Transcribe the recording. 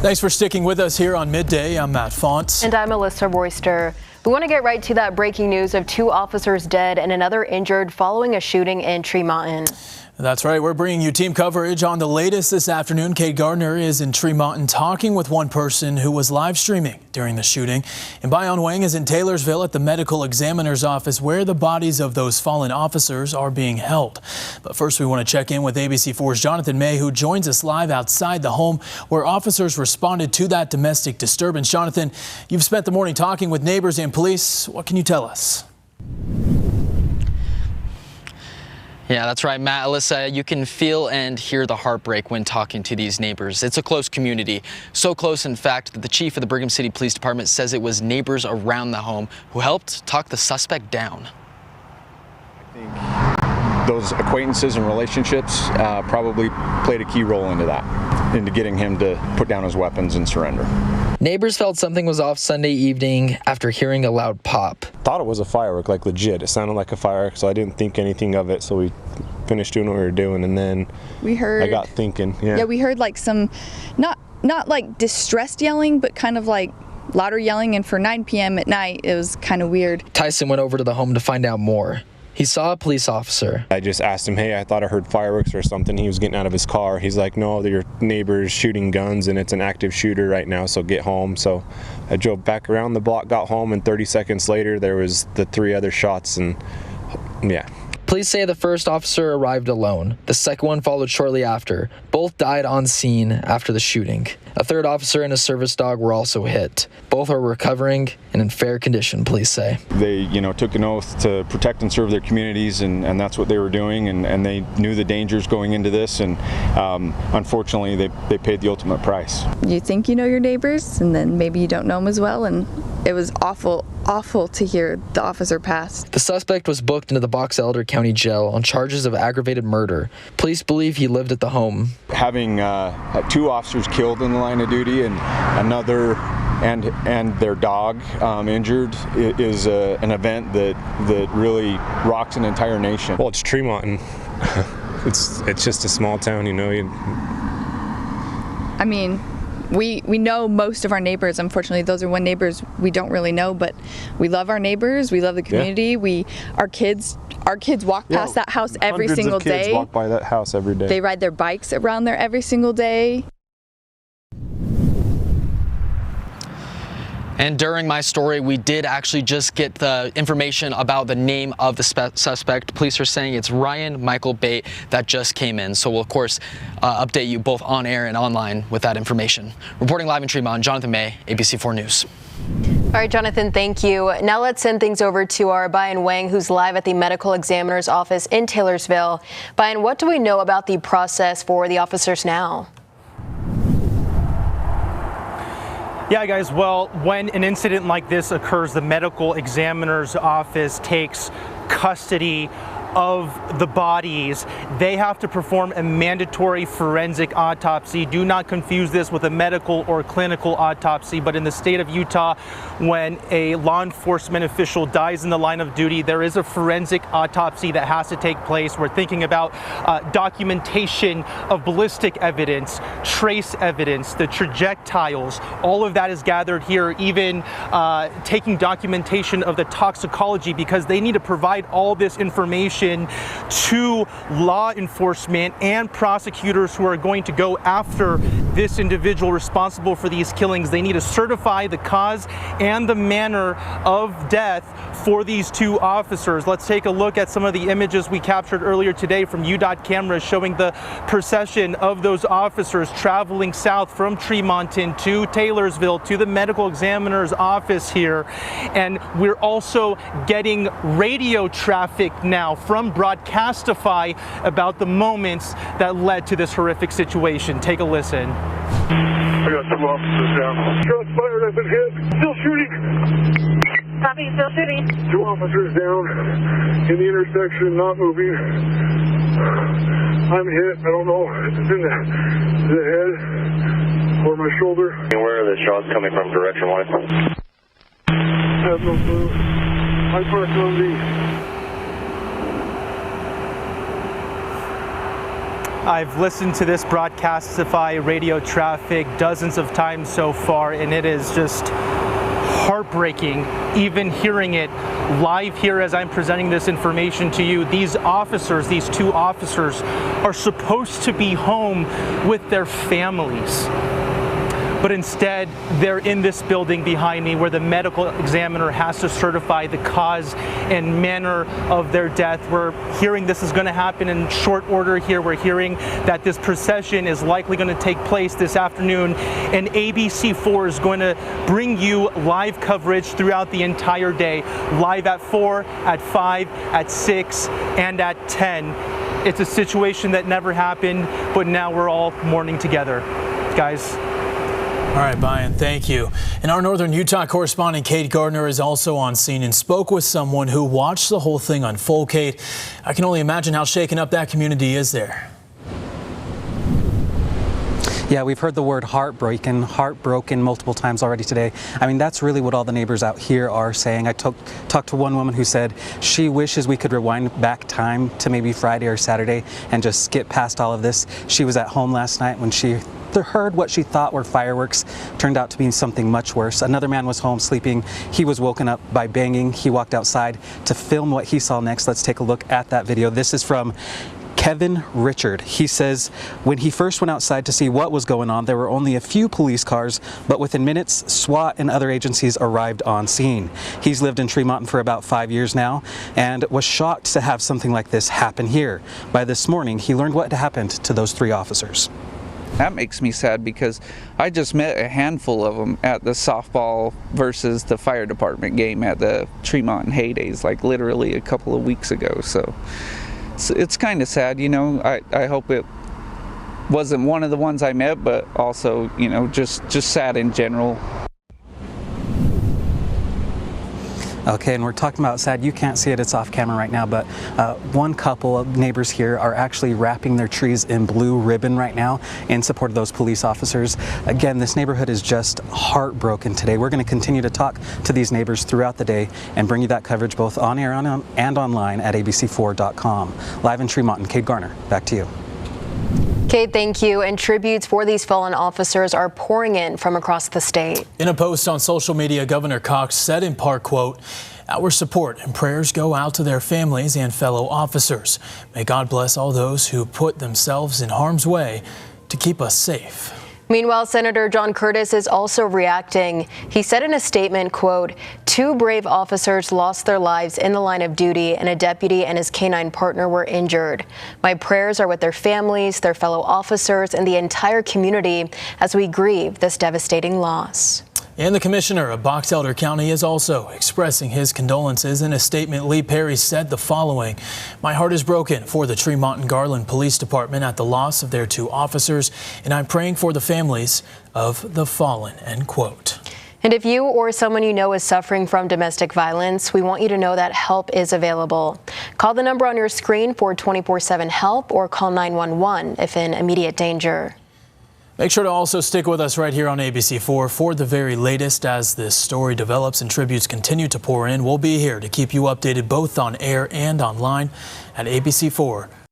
Thanks for sticking with us here on Midday. I'm Matt Fonts. And I'm Alyssa Royster. We want to get right to that breaking news of 2 officers dead and another injured following a shooting in Tremonton. That's right. We're bringing you team coverage on the latest this afternoon. Kate Gardner is in Tremonton talking with one person who was live streaming during the shooting. And Bayon Wang is in Taylorsville at the medical examiner's office where the bodies of those fallen officers are being held. But first, we want to check in with ABC4's Jonathan May, who joins us live outside the home where officers responded to that domestic disturbance. Jonathan, you've spent the morning talking with neighbors and police. What can you tell us? Yeah, that's right, Matt. Alyssa, you can feel and hear the heartbreak when talking to these neighbors. It's a close community. So close, in fact, that the chief of the Brigham City Police Department says it was neighbors around the home who helped talk the suspect down. I think those acquaintances and relationships probably played a key role into getting him to put down his weapons and surrender. Neighbors felt something was off Sunday evening after hearing a loud pop. Thought it was a firework, like legit. It sounded like a firework, so I didn't think anything of it. So we finished doing what we were doing, and then I got thinking. Yeah, we heard like some, not like distressed yelling, but kind of like louder yelling. And for 9 p.m. at night, it was kind of weird. Tyson went over to the home to find out more. He saw a police officer. I just asked him, hey, I thought I heard fireworks or something. He was getting out of his car. He's like, no, your neighbor's shooting guns and it's an active shooter right now, so get home. So I drove back around the block, got home, and 30 seconds later there was the 3 other shots, and yeah. Police say the first officer arrived alone. The second one followed shortly after. Both died on scene after the shooting. A third officer and a service dog were also hit. Both are recovering and in fair condition, police say. They, took an oath to protect and serve their communities, and that's what they were doing, and they knew the dangers going into this, and unfortunately they paid the ultimate price. You think you know your neighbors, and then maybe you don't know them as well, and it was awful to hear the officer pass. The suspect was booked into the Box Elder County Jail on charges of aggravated murder. Police believe he lived at the home. Having 2 officers killed in the line of duty and another and their dog injured is an event that really rocks an entire nation. Well, it's Tremonton. It's just a small town, I mean, we know most of our neighbors. Unfortunately, those are neighbors we don't really know, but we love our neighbors. We love the community. Yeah. Our kids walk past that house every single day. Hundreds of kids walk by that house every day. They ride their bikes around there every single day. And during my story, we did actually just get the information about the name of the suspect. Police are saying it's Ryan Michael Bate. That just came in. So we'll, of course, update you both on air and online with that information. Reporting live in Tremont, Jonathan May, ABC4 News. All right, Jonathan, thank you. Now let's send things over to our Bayon Wang, who's live at the medical examiner's office in Taylorsville. Bayon, what do we know about the process for the officers now? Yeah, guys, well, when an incident like this occurs, the medical examiner's office takes custody of the bodies. They have to perform a mandatory forensic autopsy. Do not confuse this with a medical or clinical autopsy, but in the state of Utah, when a law enforcement official dies in the line of duty, there is a forensic autopsy that has to take place. We're thinking about documentation of ballistic evidence, trace evidence, the projectiles. All of that is gathered here, even taking documentation of the toxicology, because they need to provide all this information to law enforcement and prosecutors who are going to go after this individual responsible for these killings. They need to certify the cause and the manner of death for these 2 officers. Let's take a look at some of the images we captured earlier today from UDOT cameras showing the procession of those officers traveling south from Tremonton to Taylorsville to the medical examiner's office here. And we're also getting radio traffic now from Broadcastify about the moments that led to this horrific situation. Take a listen. I got some officers down. Shots fired, I've been hit. Still shooting. Copy, still shooting. 2 officers down in the intersection, not moving. I'm hit. I don't know if it's in the head or my shoulder. And where are the shots coming from direction-wise? I have no clue. I parked on the I've listened to this Broadcastify radio traffic dozens of times so far, and it is just heartbreaking even hearing it live here as I'm presenting this information to you. These officers, these two officers, are supposed to be home with their families. But instead, they're in this building behind me where the medical examiner has to certify the cause and manner of their death. We're hearing this is going to happen in short order here. We're hearing that this procession is likely going to take place this afternoon, and ABC4 is going to bring you live coverage throughout the entire day, live at 4, at 5, at 6, and at 10. It's a situation that never happened, but now we're all mourning together. Guys. All right, Brian, thank you. And our Northern Utah correspondent Kate Gardner is also on scene and spoke with someone who watched the whole thing unfold. Kate, I can only imagine how shaken up that community is there. Yeah, we've heard the word heartbroken multiple times already today. I mean, that's really what all the neighbors out here are saying. I talked to one woman who said she wishes we could rewind back time to maybe Friday or Saturday and just skip past all of this. She was at home last night when she heard what she thought were fireworks. Turned out to be something much worse. Another man was home sleeping. He was woken up by banging. He walked outside to film what he saw next. Let's take a look at that video. This is from Kevin Richard. He says when he first went outside to see what was going on, there were only a few police cars, but within minutes, SWAT and other agencies arrived on scene. He's lived in Tremonton for about 5 years now and was shocked to have something like this happen here. By this morning, he learned what happened to those 3 officers. That makes me sad because I just met a handful of them at the softball versus the fire department game at the Tremonton Heydays, like literally a couple of weeks ago. So it's kind of sad, you know. I hope it wasn't one of the ones I met, but also, you know, just sad in general. Okay, and we're talking about sad. You can't see it, it's off camera right now, but one couple of neighbors here are actually wrapping their trees in blue ribbon right now in support of those police officers. Again, this neighborhood is just heartbroken today. We're going to continue to talk to these neighbors throughout the day and bring you that coverage both on air and online at abc4.com. Live in Tremonton, Kate Garner, back to you. Kate, thank you. And tributes for these fallen officers are pouring in from across the state. In a post on social media, Governor Cox said in part, quote, "Our support and prayers go out to their families and fellow officers. May God bless all those who put themselves in harm's way to keep us safe." Meanwhile, Senator John Curtis is also reacting. He said in a statement, quote, "2 brave officers lost their lives in the line of duty and a deputy and his canine partner were injured. My prayers are with their families, their fellow officers, and the entire community as we grieve this devastating loss." And the commissioner of Box Elder County is also expressing his condolences. In a statement, Lee Perry said the following: "My heart is broken for the Tremonton Garland Police Department at the loss of their 2 officers, and I'm praying for the families of the fallen," end quote. And if you or someone you know is suffering from domestic violence, we want you to know that help is available. Call the number on your screen for 24/7 help or call 911 if in immediate danger. Make sure to also stick with us right here on ABC4 for the very latest as this story develops and tributes continue to pour in. We'll be here to keep you updated both on air and online at abc4.com.